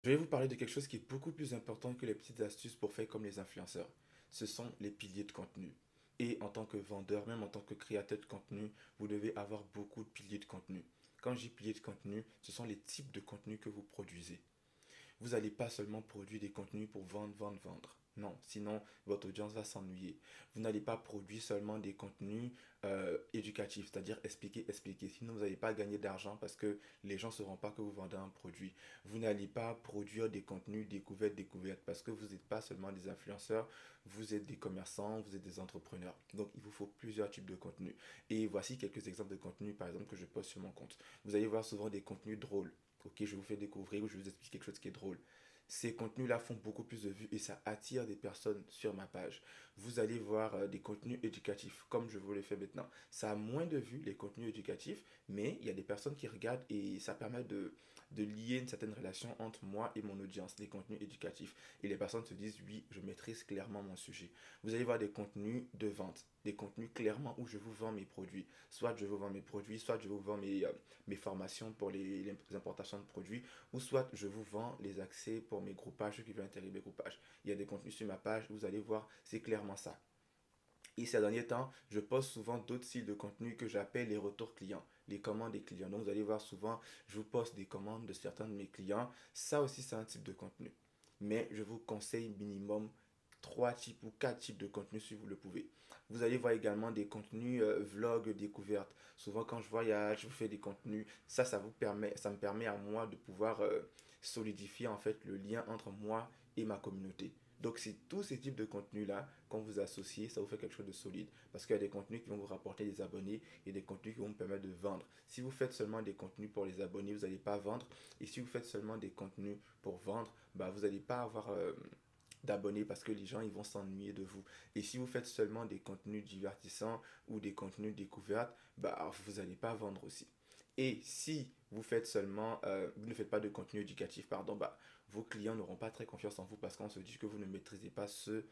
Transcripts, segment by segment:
Je vais vous parler de quelque chose qui est beaucoup plus important que les petites astuces pour faire comme les influenceurs. Ce sont les piliers de contenu. Et en tant que vendeur, même en tant que créateur de contenu, vous devez avoir beaucoup de piliers de contenu. Quand je dis piliers de contenu, ce sont les types de contenus que vous produisez. Vous n'allez pas seulement produire des contenus pour vendre, vendre, vendre. Non, sinon votre audience va s'ennuyer. Vous n'allez pas produire seulement des contenus éducatifs, c'est-à-dire expliquer, expliquer. Sinon, vous n'allez pas gagner d'argent parce que les gens ne sauront pas que vous vendez un produit. Vous n'allez pas produire des contenus découvertes, découvertes, parce que vous n'êtes pas seulement des influenceurs, vous êtes des commerçants, vous êtes des entrepreneurs. Donc, il vous faut plusieurs types de contenus. Et voici quelques exemples de contenus, par exemple, que je poste sur mon compte. Vous allez voir souvent des contenus drôles. Ok, je vous fais découvrir ou je vous explique quelque chose qui est drôle. Ces contenus-là font beaucoup plus de vues et ça attire des personnes sur ma page. Vous allez voir des contenus éducatifs, comme je vous le fais maintenant. Ça a moins de vues, les contenus éducatifs, mais il y a des personnes qui regardent et ça permet de lier une certaine relation entre moi et mon audience, des contenus éducatifs. Et les personnes se disent, oui, je maîtrise clairement mon sujet. Vous allez voir des contenus de vente, des contenus clairement où je vous vends mes produits. Soit je vous vends mes produits, soit je vous vends mes formations pour les importations de produits, ou soit je vous vends les accès pour mes groupages, ceux qui veulent intégrer mes groupages. Il y a des contenus sur ma page, vous allez voir, c'est clairement ça. Et ces derniers temps, je poste souvent d'autres styles de contenu que j'appelle les retours clients, les commandes des clients. Donc vous allez voir souvent, je vous poste des commandes de certains de mes clients. Ça aussi, c'est un type de contenu. Mais je vous conseille minimum 3 types ou 4 types de contenus si vous le pouvez. Vous allez voir également des contenus vlog découvertes. Souvent quand je voyage, je vous fais des contenus. Ça me permet à moi de pouvoir solidifier en fait le lien entre moi et ma communauté. Donc c'est tous ces types de contenus-là, quand vous associez, ça vous fait quelque chose de solide. Parce qu'il y a des contenus qui vont vous rapporter des abonnés et des contenus qui vont vous permettre de vendre. Si vous faites seulement des contenus pour les abonnés, vous n'allez pas vendre. Et si vous faites seulement des contenus pour vendre, bah, vous n'allez pas avoir d'abonnés parce que les gens ils vont s'ennuyer de vous. Et si vous faites seulement des contenus divertissants ou des contenus découvertes, bah, vous n'allez pas vendre aussi. Et si vous faites seulement, vous ne faites pas de contenu éducatif, pardon, bah, vos clients n'auront pas très confiance en vous parce qu'on se dit que vous ne maîtrisez pas ce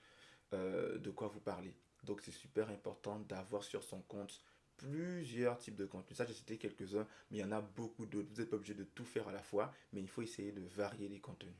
de quoi vous parlez. Donc c'est super important d'avoir sur son compte plusieurs types de contenus. Ça, j'ai cité quelques-uns, mais il y en a beaucoup d'autres. Vous n'êtes pas obligé de tout faire à la fois, mais il faut essayer de varier les contenus.